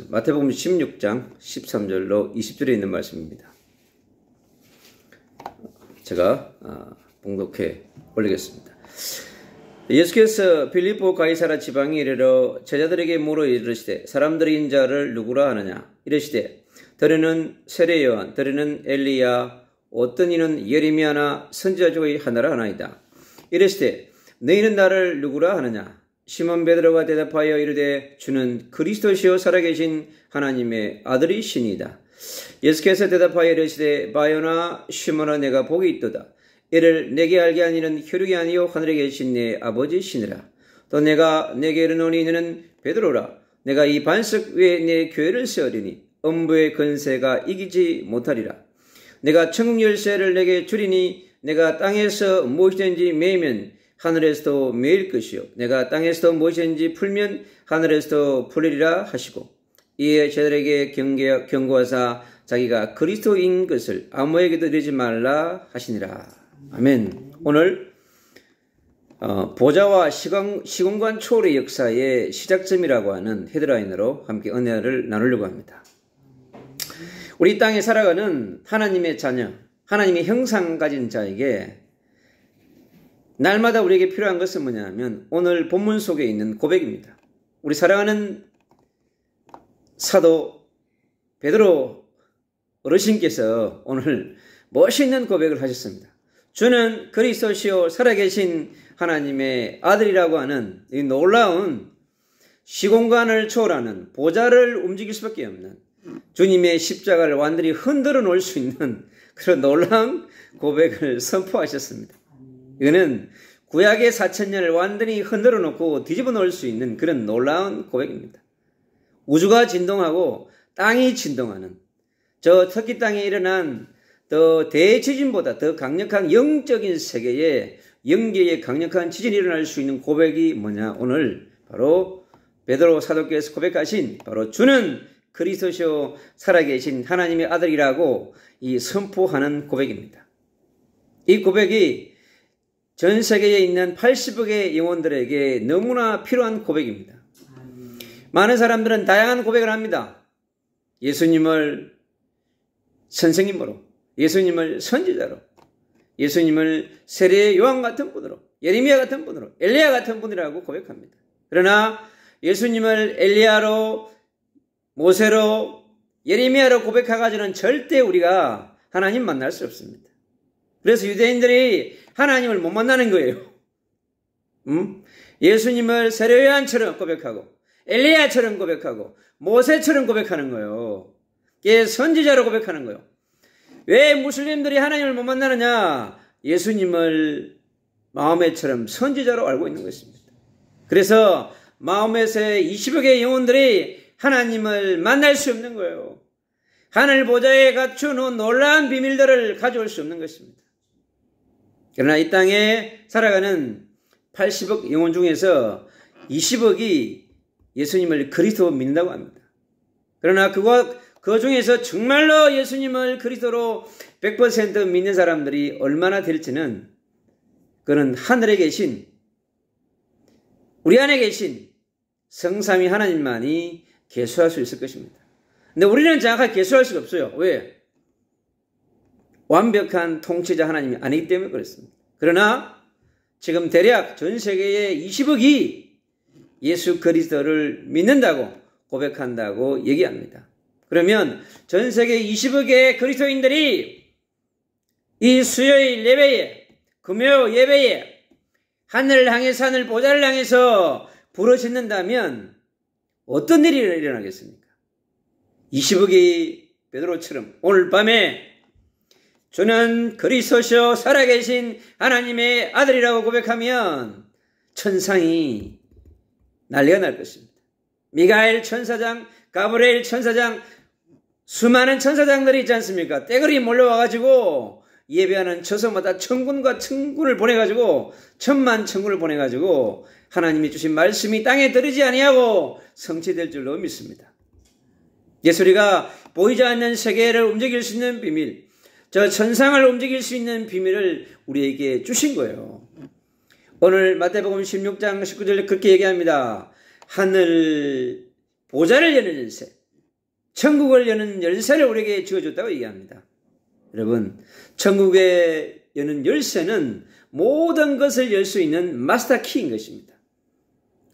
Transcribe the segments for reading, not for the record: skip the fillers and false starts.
마태복음 16장 13절로 20절에 있는 말씀입니다. 제가 봉독해 올리겠습니다. 예수께서 빌립보 가이사라 지방에 이르러 제자들에게 물어 이르시되 사람들이 인자를 누구라 하느냐 이르시되 더러는 세례 요한 더러는 엘리야 어떤 이는 예레미야나 선지자 중의 하나라 하나이다. 이르시되 너희는 나를 누구라 하느냐 시몬 베드로가 대답하여 이르되 주는 그리스도시요 살아계신 하나님의 아들이시니이다. 예수께서 대답하여 이르시되 바요나 시몬아 내가 복이 있도다. 이를 내게 알게 한 이는 혈육이 아니요 하늘에 계신 내 아버지시니라. 또 내가 내게 이르노니 너는 베드로라. 내가 이 반석 위에 내 교회를 세우리니 음부의 권세가 이기지 못하리라. 내가 천국 열쇠를 내게 주리니 내가 땅에서 무엇이든지 매면 하늘에서도 매일 것이요 내가 땅에서도 무엇이든지 풀면 하늘에서도 풀리리라 하시고 이에 제자들에게 경고하사 자기가 그리스도인 것을 아무에게도 이르지 말라 하시니라. 아멘. 오늘 보좌와 시공간 초월의 역사의 시작점이라고 하는 헤드라인으로 함께 은혜를 나누려고 합니다. 우리 땅에 살아가는 하나님의 자녀, 하나님의 형상 가진 자에게 날마다 우리에게 필요한 것은 뭐냐면 오늘 본문 속에 있는 고백입니다. 우리 사랑하는 사도 베드로 어르신께서 오늘 멋있는 고백을 하셨습니다. 주는 그리스도시요 살아계신 하나님의 아들이라고 하는 이 놀라운 시공간을 초월하는 보좌를 움직일 수밖에 없는 주님의 십자가를 완전히 흔들어 놓을 수 있는 그런 놀라운 고백을 선포하셨습니다. 이거는 구약의 4,000년을 완전히 흔들어 놓고 뒤집어 놓을 수 있는 그런 놀라운 고백입니다. 우주가 진동하고 땅이 진동하는 저 터키 땅에 일어난 더 대지진보다 더 강력한 영적인 세계에 영계에 강력한 지진이 일어날 수 있는 고백이 뭐냐? 오늘 바로 베드로 사도께서 고백하신 바로 주는 그리스도시요 살아계신 하나님의 아들이라고 이 선포하는 고백입니다. 이 고백이 전 세계에 있는 80억의 영혼들에게 너무나 필요한 고백입니다. 많은 사람들은 다양한 고백을 합니다. 예수님을 선생님으로, 예수님을 선지자로, 예수님을 세례 요한 같은 분으로, 예레미야 같은 분으로, 엘리야 같은 분이라고 고백합니다. 그러나 예수님을 엘리야로, 모세로, 예레미야로 고백해가지고는 절대 우리가 하나님 만날 수 없습니다. 그래서 유대인들이 하나님을 못 만나는 거예요. 예수님을 세례 요한처럼 고백하고 엘리야처럼 고백하고 모세처럼 고백하는 거예요. 예, 선지자로 고백하는 거예요. 왜 무슬림들이 하나님을 못 만나느냐? 예수님을 마호메처럼 선지자로 알고 있는 것입니다. 그래서 마호메서의 20억의 영혼들이 하나님을 만날 수 없는 거예요. 하늘 보좌에 갖추는 놀라운 비밀들을 가져올 수 없는 것입니다. 그러나 이 땅에 살아가는 80억 영혼 중에서 20억이 예수님을 그리스도로 믿는다고 합니다. 그러나 그 중에서 정말로 예수님을 그리스도로 100% 믿는 사람들이 얼마나 될지는 그는 하늘에 계신 우리 안에 계신 성삼위 하나님만이 계수할 수 있을 것입니다. 근데 우리는 정확하게 계수할 수가 없어요. 왜? 완벽한 통치자 하나님이 아니기 때문에 그렇습니다. 그러나 지금 대략 전 세계의 20억이 예수 그리스도를 믿는다고 고백한다고 얘기합니다. 그러면 전 세계 20억의 그리스도인들이 이 수요일 예배에, 금요 예배에 하늘을 향해서 하늘 보좌를 향해서 부르짖는다면 어떤 일이 일어나겠습니까? 20억이 베드로처럼 오늘 밤에 주는 그리스도시요 살아계신 하나님의 아들이라고 고백하면 천상이 난리가 날 것입니다. 미가엘 천사장, 가브리엘 천사장, 수많은 천사장들이 있지 않습니까? 떼거리 몰려와가지고 예배하는 처소마다 천군과 천군을 보내가지고 천만 천군을 보내가지고 하나님이 주신 말씀이 땅에 떨어지지 아니하고 성취될 줄로 믿습니다. 예수리가 보이지 않는 세계를 움직일 수 있는 비밀, 저 천상을 움직일 수 있는 비밀을 우리에게 주신 거예요. 오늘 마태복음 16장 19절에 그렇게 얘기합니다. 하늘 보좌를 여는 일세, 천국을 여는 열쇠를 우리에게 주어줬다고 얘기합니다. 여러분, 천국에 여는 열쇠는 모든 것을 열 수 있는 마스터 키인 것입니다.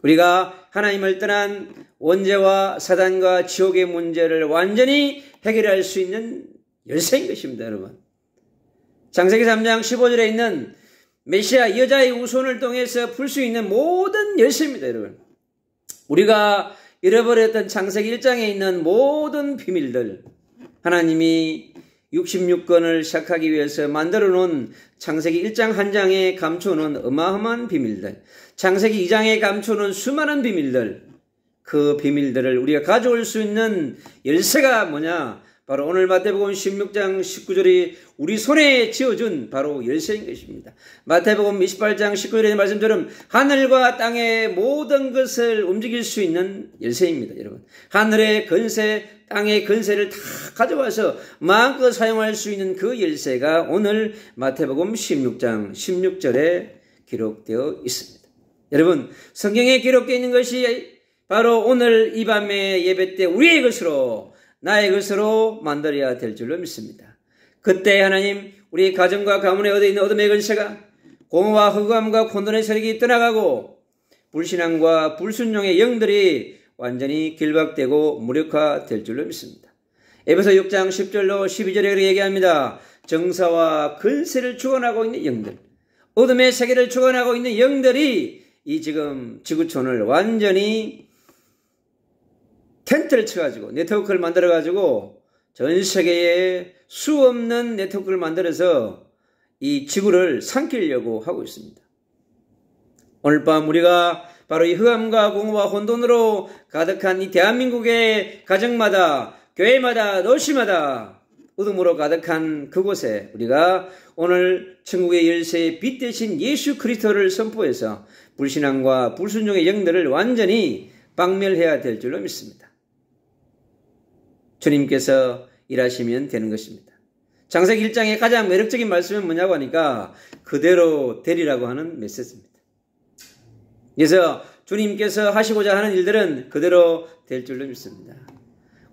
우리가 하나님을 떠난 원죄와 사단과 지옥의 문제를 완전히 해결할 수 있는 열쇠인 것입니다, 여러분. 창세기 3장 15절에 있는 메시아 여자의 후손을 통해서 풀 수 있는 모든 열쇠입니다, 여러분. 우리가 잃어버렸던 창세기 1장에 있는 모든 비밀들, 하나님이 66권을 시작하기 위해서 만들어 놓은 창세기 1장 한 장에 감춰놓은 어마어마한 비밀들, 창세기 2장에 감춰놓은 수많은 비밀들, 그 비밀들을 우리가 가져올 수 있는 열쇠가 뭐냐? 바로 오늘 마태복음 16장 19절이 우리 손에 쥐어준 바로 열쇠인 것입니다. 마태복음 28장 19절의 말씀처럼 하늘과 땅의 모든 것을 움직일 수 있는 열쇠입니다, 여러분. 하늘의 건세, 땅의 건세를 다 가져와서 마음껏 사용할 수 있는 그 열쇠가 오늘 마태복음 16장 16절에 기록되어 있습니다. 여러분, 성경에 기록되어 있는 것이 바로 오늘 이 밤의 예배 때 우리의 것으로, 나의 것으로 만들어야 될 줄로 믿습니다. 그때 하나님, 우리 가정과 가문에 얻어 있는 어둠의 권세가 공허와 흑암과 혼돈의 세력이 떠나가고 불신앙과 불순종의 영들이 완전히 길박되고 무력화될 줄로 믿습니다. 에베소 6장 10절로 12절에 얘기합니다. 정사와 근세를 주관하고 있는 영들, 어둠의 세계를 주관하고 있는 영들이 이 지금 지구촌을 완전히 텐트를 쳐가지고 네트워크를 만들어가지고 전 세계에 수 없는 네트워크를 만들어서 이 지구를 삼키려고 하고 있습니다. 오늘 밤 우리가 바로 이 흑암과 공허와 혼돈으로 가득한 이 대한민국의 가정마다, 교회마다, 도시마다 어둠으로 가득한 그곳에 우리가 오늘 천국의 열쇠의 빛 대신 예수 그리스도를 선포해서 불신앙과 불순종의 영들을 완전히 박멸해야 될 줄로 믿습니다. 주님께서 일하시면 되는 것입니다. 창세기 1장의 가장 매력적인 말씀은 뭐냐고 하니까 그대로 되리라고 하는 메시지입니다. 그래서 주님께서 하시고자 하는 일들은 그대로 될 줄로 믿습니다.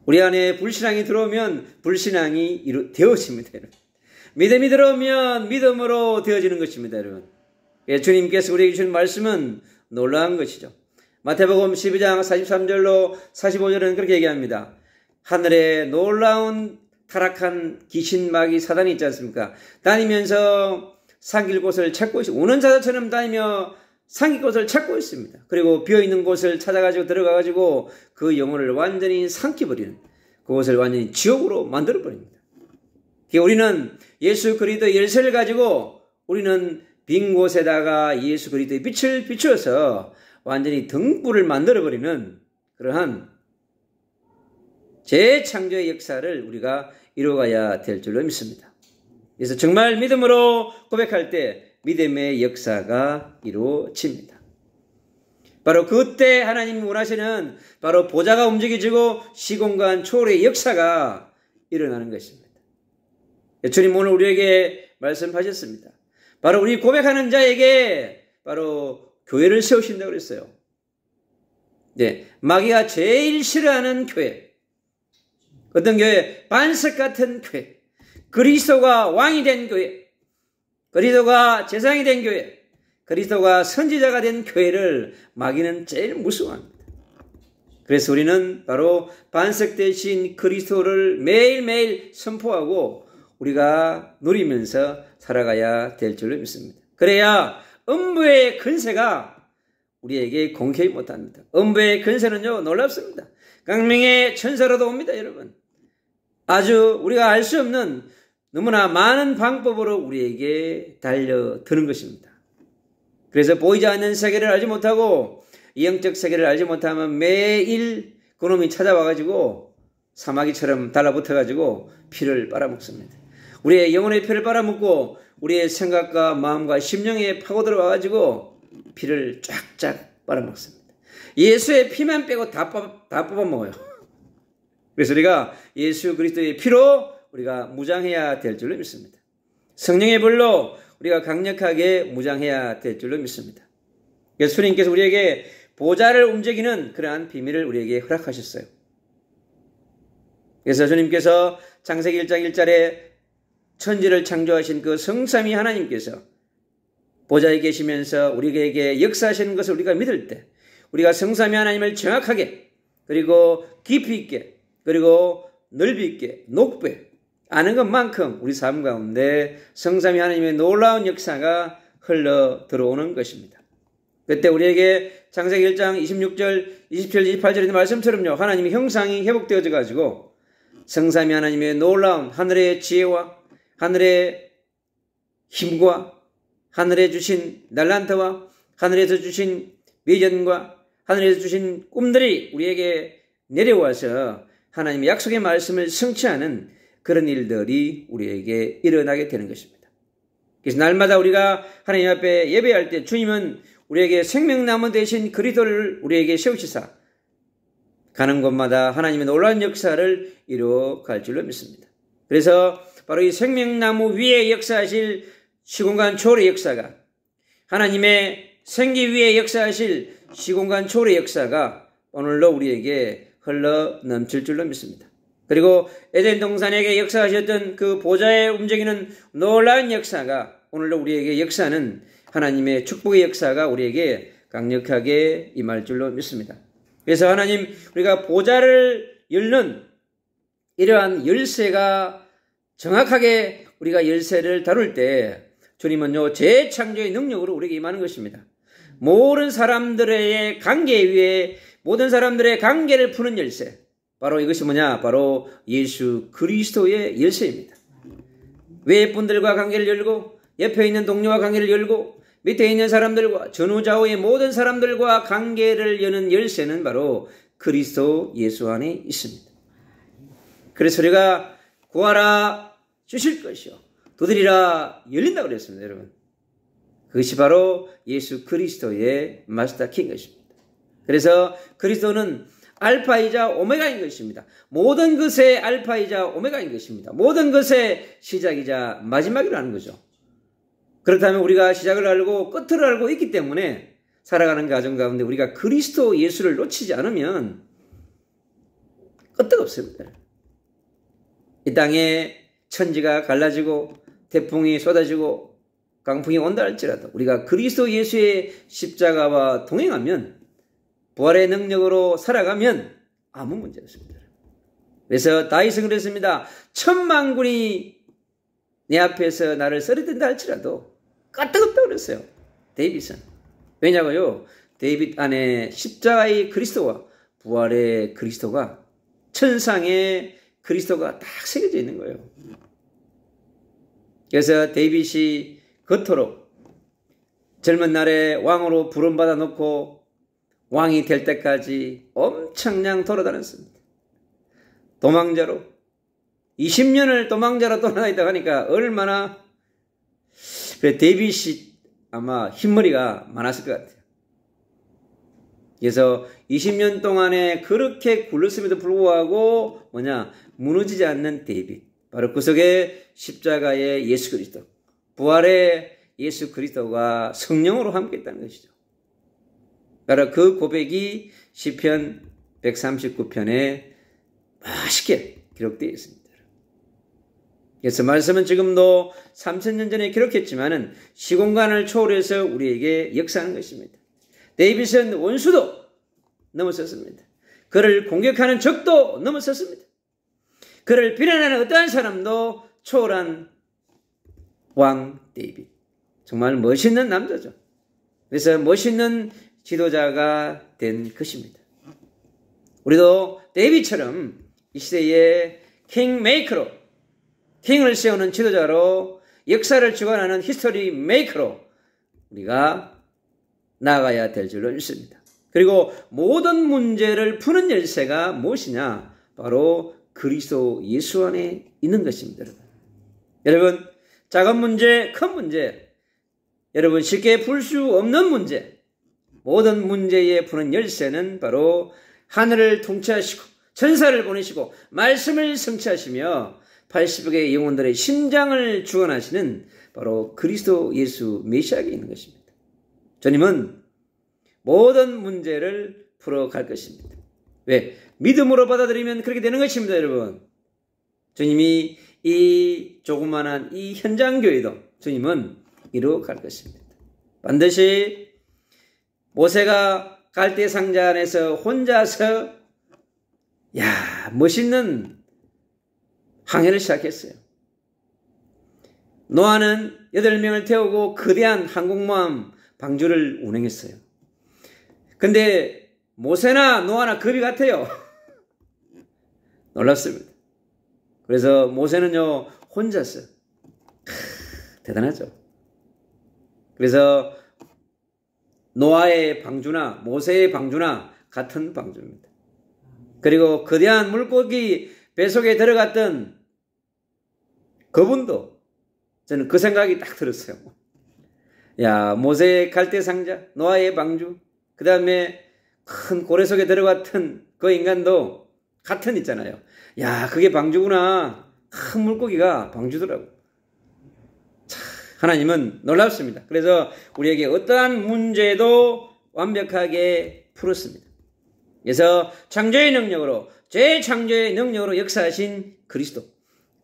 우리 안에 불신앙이 들어오면 불신앙이 되어집니다, 여러분. 믿음이 들어오면 믿음으로 되어지는 것입니다, 여러분. 주님께서 우리에게 주신 말씀은 놀라운 것이죠. 마태복음 12장 43절로 45절은 그렇게 얘기합니다. 하늘에 놀라운 타락한 귀신 마귀 사단이 있지 않습니까? 다니면서 삼킬 곳을 찾고 있습니다. 우는 자들처럼 다니며 삼킬 곳을 찾고 있습니다. 그리고 비어있는 곳을 찾아가지고 들어가가지고 그 영혼을 완전히 삼켜버리는, 그곳을 완전히 지옥으로 만들어버립니다. 우리는 예수 그리스도의 열쇠를 가지고 우리는 빈 곳에다가 예수 그리스도의 빛을 비추어서 완전히 등불을 만들어버리는 그러한 재창조의 역사를 우리가 이루어가야 될 줄로 믿습니다. 그래서 정말 믿음으로 고백할 때 믿음의 역사가 이루어집니다. 바로 그때 하나님이 원하시는 바로 보좌가 움직여지고 시공간 초월의 역사가 일어나는 것입니다. 주님 오늘 우리에게 말씀하셨습니다. 바로 우리 고백하는 자에게 바로 교회를 세우신다고 그랬어요. 네, 마귀가 제일 싫어하는 교회. 어떤 교회? 반석 같은 교회. 그리스도가 왕이 된 교회. 그리스도가 제사장이 된 교회. 그리스도가 선지자가 된 교회를 마귀는 제일 무서워합니다. 그래서 우리는 바로 반석 대신 그리스도를 매일매일 선포하고 우리가 누리면서 살아가야 될 줄로 믿습니다. 그래야 음부의 근세가 우리에게 공격이 못합니다. 음부의 근세는요, 놀랍습니다. 강명의 천사로도 옵니다, 여러분. 아주 우리가 알 수 없는 너무나 많은 방법으로 우리에게 달려드는 것입니다. 그래서 보이지 않는 세계를 알지 못하고 영적 세계를 알지 못하면 매일 그놈이 찾아와가지고 사마귀처럼 달라붙어가지고 피를 빨아먹습니다. 우리의 영혼의 피를 빨아먹고 우리의 생각과 마음과 심령에 파고들어와가지고 피를 쫙쫙 빨아먹습니다. 예수의 피만 빼고 다 뽑아먹어요. 그래서 우리가 예수 그리스도의 피로 우리가 무장해야 될 줄로 믿습니다. 성령의 불로 우리가 강력하게 무장해야 될 줄로 믿습니다. 그래서 주님께서 우리에게 보좌를 움직이는 그러한 비밀을 우리에게 허락하셨어요. 그래서 주님께서 창세기 1장 1절에 천지를 창조하신 그 성삼위 하나님께서 보좌에 계시면서 우리에게 역사하시는 것을 우리가 믿을 때 우리가 성삼위 하나님을 정확하게 그리고 깊이 있게 그리고 넓이 있게 높게 아는 것만큼 우리 삶 가운데 성삼위 하나님의 놀라운 역사가 흘러 들어오는 것입니다. 그때 우리에게 창세기 1장 26절, 27절, 28절의 말씀처럼요. 하나님의 형상이 회복되어져 가지고 성삼위 하나님의 놀라운 하늘의 지혜와 하늘의 힘과 하늘에 주신 날란트와 하늘에서 주신 비전과 하늘에서 주신 꿈들이 우리에게 내려와서 하나님의 약속의 말씀을 성취하는 그런 일들이 우리에게 일어나게 되는 것입니다. 그래서 날마다 우리가 하나님 앞에 예배할 때 주님은 우리에게 생명나무 대신 그리스도를 우리에게 세우시사 가는 곳마다 하나님의 놀라운 역사를 이루어갈 줄로 믿습니다. 그래서 바로 이 생명나무 위에 역사하실 시공간 초월의 역사가 하나님의 생기 위에 역사하실 시공간 초월의 역사가 오늘도 우리에게 흘러 넘칠 줄로 믿습니다. 그리고 에덴 동산에게 역사하셨던 그 보좌에 움직이는 놀라운 역사가 오늘도 우리에게 역사하는 하나님의 축복의 역사가 우리에게 강력하게 임할 줄로 믿습니다. 그래서 하나님 우리가 보좌를 열는 이러한 열쇠가 정확하게 우리가 열쇠를 다룰 때 주님은요 재창조의 능력으로 우리에게 임하는 것입니다. 모든 사람들의 관계 위에 모든 사람들의 관계를 푸는 열쇠 바로 이것이 뭐냐? 바로 예수 그리스도의 열쇠입니다. 외의 분들과 관계를 열고 옆에 있는 동료와 관계를 열고 밑에 있는 사람들과 전후좌우의 모든 사람들과 관계를 여는 열쇠는 바로 그리스도 예수 안에 있습니다. 그래서 우리가 구하라 주실 것이요 두드리라 열린다고 그랬습니다. 여러분 그것이 바로 예수 그리스도의 마스터 킹 것입니다. 그래서 그리스도는 알파이자 오메가인 것입니다. 모든 것의 알파이자 오메가인 것입니다. 모든 것의 시작이자 마지막이라는 거죠. 그렇다면 우리가 시작을 알고 끝을 알고 있기 때문에 살아가는 가정 가운데 우리가 그리스도 예수를 놓치지 않으면 끄떡 없습니다. 이 땅에 천지가 갈라지고 태풍이 쏟아지고 강풍이 온다 할지라도 우리가 그리스도 예수의 십자가와 동행하면 부활의 능력으로 살아가면 아무 문제 없습니다. 그래서 다윗은 그랬습니다. 10,000,000군이 내 앞에서 나를 쓰러진다 할지라도 까딱없다고 그랬어요. 데이빗은. 왜냐고요? 데이빗 안에 십자가의 그리스도와 부활의 그리스도가 천상의 그리스도가 딱 새겨져 있는 거예요. 그래서 데이빗이 그토록 젊은 날에 왕으로 부름받아 놓고 왕이 될 때까지 엄청난 돌아다녔습니다. 도망자로 20년을 도망자로 떠나있다고 하니까 얼마나 데이빗이 아마 흰머리가 많았을 것 같아요. 그래서 20년 동안에 그렇게 굴렀음에도 불구하고 무너지지 않는 데이빗 바로 그 속에 십자가의 예수 그리스도 부활의 예수 그리스도가 성령으로 함께 있다는 것이죠. 바로 그 고백이 시편 139편에 맛있게 기록되어 있습니다. 그래서 말씀은 지금도 3000년 전에 기록했지만은 시공간을 초월해서 우리에게 역사하는 것입니다. 데이빗은 원수도 넘어섰습니다. 그를 공격하는 적도 넘어섰습니다. 그를 비난하는 어떠한 사람도 초월한 왕 데이빗. 정말 멋있는 남자죠. 그래서 멋있는 지도자가 된 것입니다. 우리도 데이빗처럼 이 시대의 킹메이커로 킹을 세우는 지도자로 역사를 주관하는 히스토리 메이커로 우리가 나아가야 될 줄로 믿습니다. 그리고 모든 문제를 푸는 열쇠가 무엇이냐? 바로 그리스도 예수 안에 있는 것입니다. 여러분 작은 문제, 큰 문제, 여러분 쉽게 풀 수 없는 문제, 모든 문제에 푸는 열쇠는 바로 하늘을 통치하시고 천사를 보내시고 말씀을 성취하시며 80억의 영혼들의 심장을 주관하시는 바로 그리스도 예수 메시아에게 있는 것입니다. 주님은 모든 문제를 풀어갈 것입니다. 왜? 믿음으로 받아들이면 그렇게 되는 것입니다. 여러분 주님이 이 조그만한 이 현장교회도 주님은 이루어갈 것입니다. 반드시 모세가 갈대 상자 안에서 혼자서 멋있는 항해를 시작했어요. 노아는 8명을 태우고 거대한 항공모함 방주를 운행했어요. 근데 모세나 노아나 급이 같아요. 놀랍습니다. 그래서 모세는요 혼자서 대단하죠. 그래서 노아의 방주나 모세의 방주나 같은 방주입니다. 그리고 거대한 물고기 뱃속에 들어갔던 그분도 저는 그 생각이 딱 들었어요. 모세의 갈대 상자, 노아의 방주, 그 다음에 큰 고래 속에 들어갔던 그 인간도 같은 있잖아요. 그게 방주구나. 큰 물고기가 방주더라고. 하나님은 놀랍습니다. 그래서 우리에게 어떠한 문제도 완벽하게 풀었습니다. 그래서 창조의 능력으로, 재창조의 능력으로 역사하신 그리스도,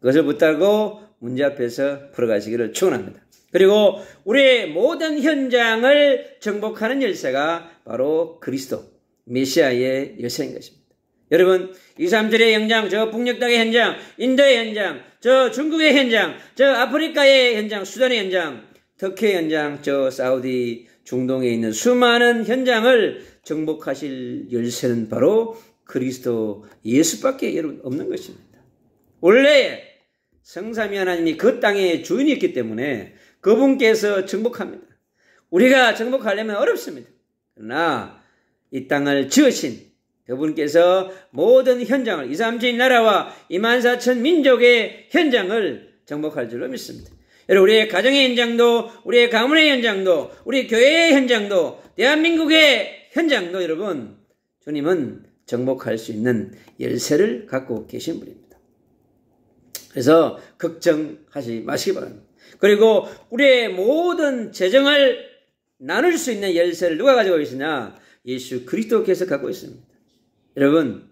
그것을 붙들고 문제 앞에서 풀어가시기를 축원합니다. 그리고 우리의 모든 현장을 정복하는 열쇠가 바로 그리스도, 메시아의 열쇠인 것입니다. 여러분, 237의 현장, 저 북녘 땅의 현장, 인도의 현장, 저 중국의 현장, 저 아프리카의 현장, 수단의 현장, 터키의 현장, 저 사우디 중동에 있는 수많은 현장을 정복하실 열쇠는 바로 그리스도 예수밖에 여러분 없는 것입니다. 원래 성삼위 하나님이 그 땅의 주인이었기 때문에 그분께서 정복합니다. 우리가 정복하려면 어렵습니다. 그러나 이 땅을 지으신 그분께서 모든 현장을 237 나라와 24,000 민족의 현장을 정복할 줄로 믿습니다. 여러분, 우리의 가정의 현장도, 우리의 가문의 현장도, 우리 교회의 현장도, 대한민국의 현장도 여러분, 주님은 정복할 수 있는 열쇠를 갖고 계신 분입니다. 그래서 걱정하지 마시기 바랍니다. 그리고 우리의 모든 재정을 나눌 수 있는 열쇠를 누가 가지고 계시냐? 예수 그리스도께서 갖고 있습니다. 여러분,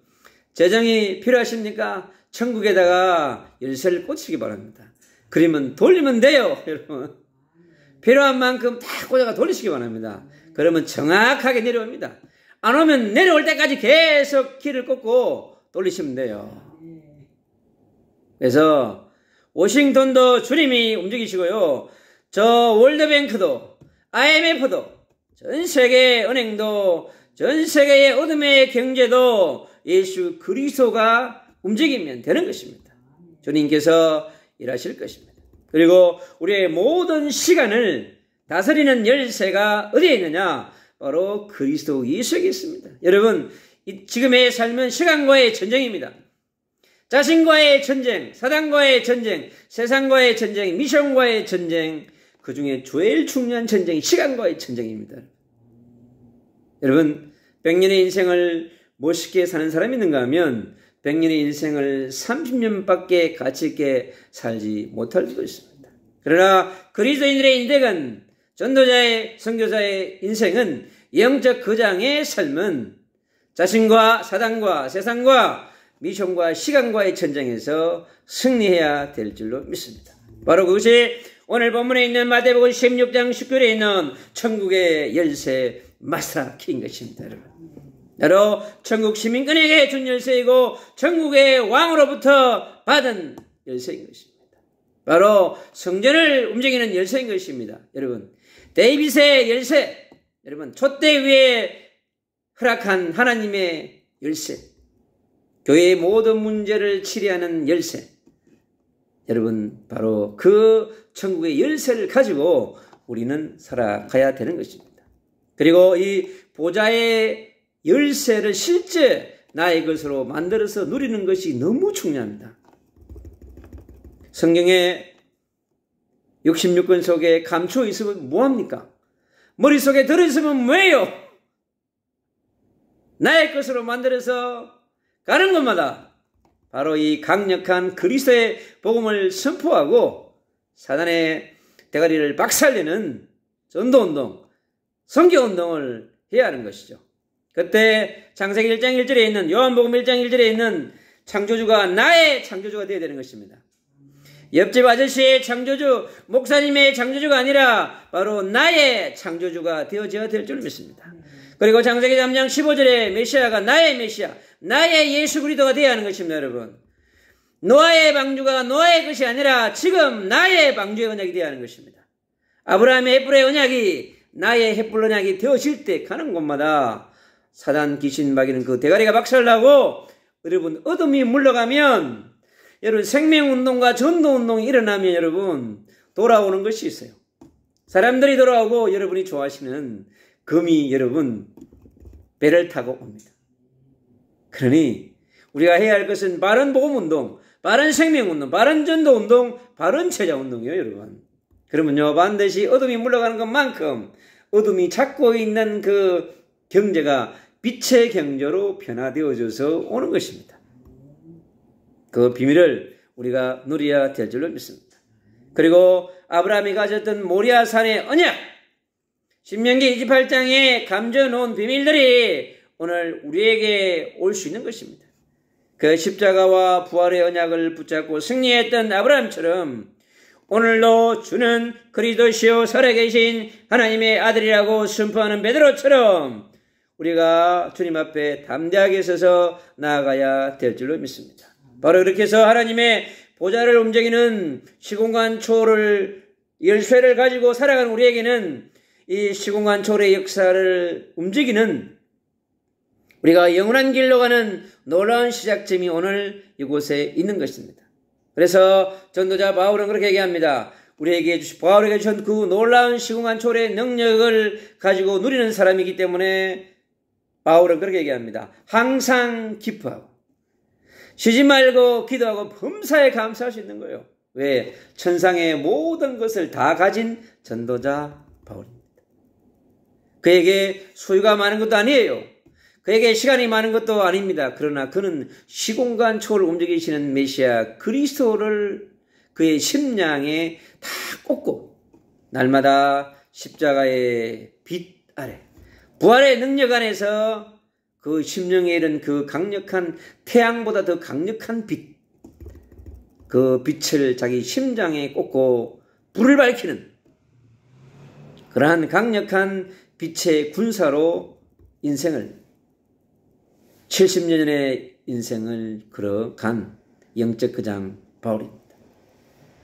재정이 필요하십니까? 천국에다가 열쇠를 꽂히기 바랍니다. 그러면 돌리면 돼요, 여러분. 필요한 만큼 다 꽂아가 돌리시기 바랍니다. 그러면 정확하게 내려옵니다. 안 오면 내려올 때까지 계속 키를 꽂고 돌리시면 돼요. 그래서 워싱턴도 주님이 움직이시고요. 저 월드뱅크도 IMF도 전 세계 은행도 전 세계의 어둠의 경제도 예수 그리스도가 움직이면 되는 것입니다. 주님께서 일하실 것입니다. 그리고 우리의 모든 시간을 다스리는 열쇠가 어디에 있느냐? 바로 그리스도 예수에게 있습니다. 여러분, 지금의 삶은 시간과의 전쟁입니다. 자신과의 전쟁, 사단과의 전쟁, 세상과의 전쟁, 미션과의 전쟁, 그 중에 제일 중요한 전쟁이 시간과의 전쟁입니다. 여러분, 100년의 인생을 멋있게 사는 사람이 있는가 하면 100년의 인생을 30년밖에 가치 있게 살지 못할 수도 있습니다. 그러나 그리스도인들의 인생은, 전도자의, 선교사의 인생은, 영적 거장의 삶은 자신과 사단과 세상과 미션과 시간과의 전쟁에서 승리해야 될 줄로 믿습니다. 바로 그것이 오늘 본문에 있는 마태복음 16장 19절에 있는 천국의 열쇠 마스터키인 것입니다. 바로 천국 시민권에게 준 열쇠이고 천국의 왕으로부터 받은 열쇠인 것입니다. 바로 성전을 움직이는 열쇠인 것입니다. 여러분, 데이빗의 열쇠, 여러분, 촛대 위에 허락한 하나님의 열쇠, 교회의 모든 문제를 치료하는 열쇠, 여러분, 바로 그 천국의 열쇠를 가지고 우리는 살아가야 되는 것입니다. 그리고 이 보좌의 열쇠를 실제 나의 것으로 만들어서 누리는 것이 너무 중요합니다. 성경에 66권 속에 감추어 있으면 뭐합니까? 머릿속에 들어있으면 뭐예요? 나의 것으로 만들어서 가는 것마다 바로 이 강력한 그리스도의 복음을 선포하고 사단의 대가리를 박살내는 전도운동, 선교운동을 해야 하는 것이죠. 그때 창세기 1장 1절에 있는, 요한복음 1장 1절에 있는 창조주가 나의 창조주가 되어야 되는 것입니다. 옆집 아저씨의 창조주, 목사님의 창조주가 아니라 바로 나의 창조주가 되어져야 될 줄 믿습니다. 그리고 창세기 3장 15절에 메시아가 나의 메시아, 나의 예수 그리스도가 되어야 하는 것입니다, 여러분. 노아의 방주가 노아의 것이 아니라 지금 나의 방주의 언약이 되어야 하는 것입니다. 아브라함의 횃불의 언약이 나의 횃불 언약이 되어질 때 가는 곳마다 사단 귀신 마귀는 그 대가리가 박살나고 여러분 어둠이 물러가면 여러분 생명운동과 전도운동이 일어나면 여러분 돌아오는 것이 있어요. 사람들이 돌아오고 여러분이 좋아하시는 금이 여러분 배를 타고 옵니다. 그러니 우리가 해야 할 것은 바른 복음운동, 바른 생명운동, 바른 전도운동, 바른 제자운동이에요, 여러분. 그러면요 반드시 어둠이 물러가는 것만큼 어둠이 찾고 있는 그 경제가 빛의 경제로 변화되어져서 오는 것입니다. 그 비밀을 우리가 누려야 될 줄로 믿습니다. 그리고 아브라함이 가졌던 모리아산의 언약, 신명기 28장에 감춰놓은 비밀들이 오늘 우리에게 올 수 있는 것입니다. 그 십자가와 부활의 언약을 붙잡고 승리했던 아브라함처럼 오늘도 주는 그리스도시요 살아계신 하나님의 아들이라고 선포하는 베드로처럼 우리가 주님 앞에 담대하게 서서 나아가야 될 줄로 믿습니다. 바로 그렇게 해서 하나님의 보좌를 움직이는 시공간 초월 열쇠를 가지고 살아가는 우리에게는 이 시공간 초월의 역사를 움직이는 우리가 영원한 길로 가는 놀라운 시작점이 오늘 이곳에 있는 것입니다. 그래서 전도자 바울은 그렇게 얘기합니다. 바울에게 주신 그 놀라운 시공간 초월의 능력을 가지고 누리는 사람이기 때문에 바울은 그렇게 얘기합니다. 항상 기뻐하고 쉬지 말고 기도하고 범사에 감사할 수 있는 거예요. 왜? 천상의 모든 것을 다 가진 전도자 바울입니다. 그에게 소유가 많은 것도 아니에요. 그에게 시간이 많은 것도 아닙니다. 그러나 그는 시공간 초월을 움직이시는 메시아 그리스도를 그의 심장에 다 꽂고 날마다 십자가의 빛 아래 부활의 능력 안에서 그 심령에 이른 그 강력한 태양보다 더 강력한 빛, 그 빛을 자기 심장에 꽂고 불을 밝히는 그러한 강력한 빛의 군사로 인생을 70년의 인생을 걸어간 영적 거장 바울입니다.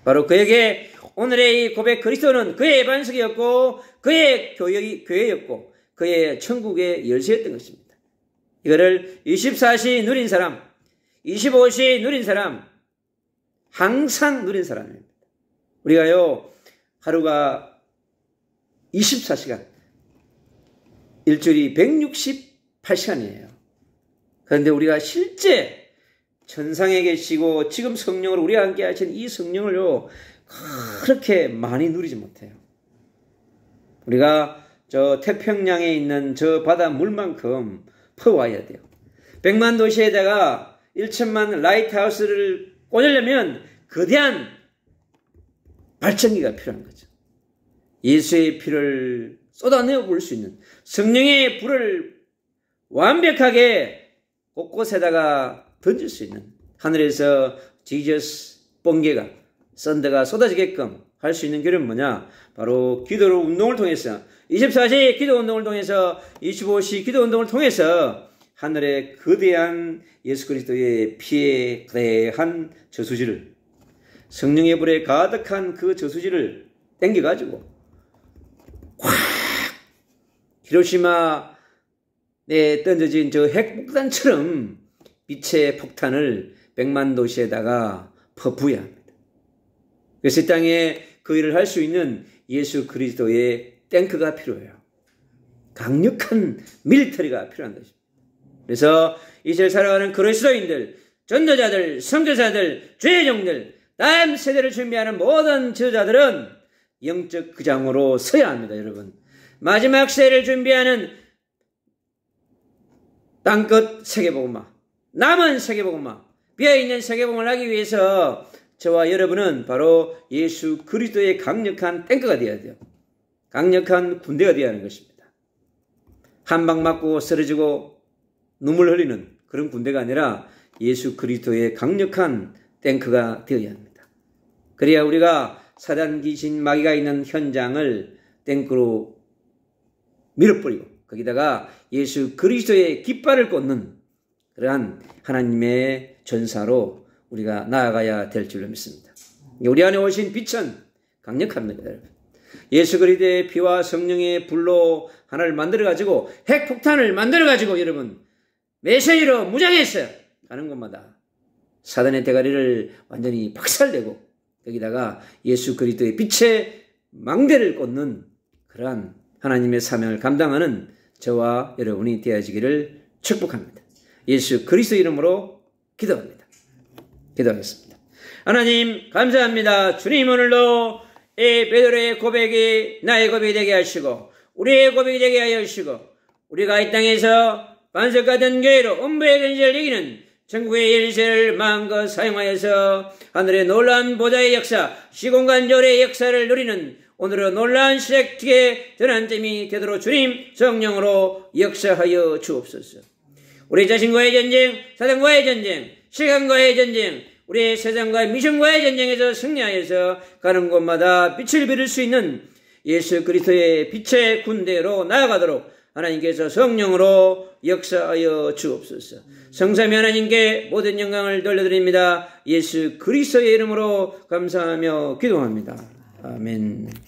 바로 그에게 오늘의 이 고백 그리스도는 그의 반석이었고 그의 교회였고 그의 천국의 열쇠였던 것입니다. 이거를 24시 누린 사람, 25시 누린 사람, 항상 누린 사람입니다. 우리가요 하루가 24시간, 일주일이 168시간이에요. 그런데 우리가 실제 천상에 계시고 지금 성령을 우리와 함께 하신 이 성령을요 그렇게 많이 누리지 못해요. 우리가 저 태평양에 있는 저 바다 물만큼 퍼와야 돼요. 100만 도시에다가 1천만 라이트하우스를 꽂으려면 거대한 발전기가 필요한 거죠. 예수의 피를 쏟아내어 볼 수 있는 성령의 불을 완벽하게 곳곳에다가 던질 수 있는 하늘에서 지저스 번개가 썬더가 쏟아지게끔 할 수 있는 길은 뭐냐? 바로 기도 운동을 통해서 24시 기도 운동을 통해서 25시 기도 운동을 통해서 하늘의 거대한 예수 그리스도의 피에 거대한 저수지를 성령의 불에 가득한 그 저수지를 땡겨가지고 확 히로시마에 던져진 저 핵폭탄처럼 빛의 폭탄을 100만 도시에다가 퍼부어야 합니다. 그래서 이 땅에 그 일을 할 수 있는 예수 그리스도의 탱크가 필요해요. 강력한 밀리터리가 필요한 것입니다. 그래서 이제 살아가는 그리스도인들, 전도자들, 선교사들, 죄종들, 다음 세대를 준비하는 모든 지도자들은 영적 거장으로 서야 합니다, 여러분. 마지막 세대를 준비하는 땅끝 세계복음화, 남은 세계복음화, 비어있는 세계복음을 하기 위해서 저와 여러분은 바로 예수 그리스도의 강력한 탱크가 되어야 돼요. 강력한 군대가 되어야 하는 것입니다. 한 방 맞고 쓰러지고 눈물 흘리는 그런 군대가 아니라 예수 그리스도의 강력한 탱크가 되어야 합니다. 그래야 우리가 사단 귀신 마귀가 있는 현장을 탱크로 밀어버리고 거기다가 예수 그리스도의 깃발을 꽂는 그러한 하나님의 전사로 우리가 나아가야 될 줄로 믿습니다. 우리 안에 오신 빛은 강력합니다, 여러분. 예수 그리스도의 피와 성령의 불로 하나를 만들어가지고 핵폭탄을 만들어가지고 여러분 메시지로 무장해서 가는 곳마다 사단의 대가리를 완전히 박살내고 여기다가 예수 그리스도의 빛의 망대를 꽂는 그러한 하나님의 사명을 감당하는 저와 여러분이 되어지기를 축복합니다. 예수 그리스도 이름으로 기도합니다. 기도하겠습니다. 하나님 감사합니다. 주님 오늘도 이 베드로의 고백이 나의 고백이 되게 하시고 우리의 고백이 되게 하여 주시고 우리가 이 땅에서 반석같은 교회로 음부의 근세를 이기는 전국의 열쇠를 마음껏 사용하여서 하늘의 놀라운 보좌의 역사, 시공간 조례의 역사를 누리는 오늘은 놀라운 시작기에 전환점이 되도록 주님 성령으로 역사하여 주옵소서. 우리 자신과의 전쟁, 사단과의 전쟁, 시간과의 전쟁, 우리의 세상과의 미션과의 전쟁에서 승리하여서 가는 곳마다 빛을 비를 수 있는 예수 그리스도의 빛의 군대로 나아가도록 하나님께서 성령으로 역사하여 주옵소서. 성삼위 하나님께 모든 영광을 돌려드립니다. 예수 그리스도의 이름으로 감사하며 기도합니다. 아멘.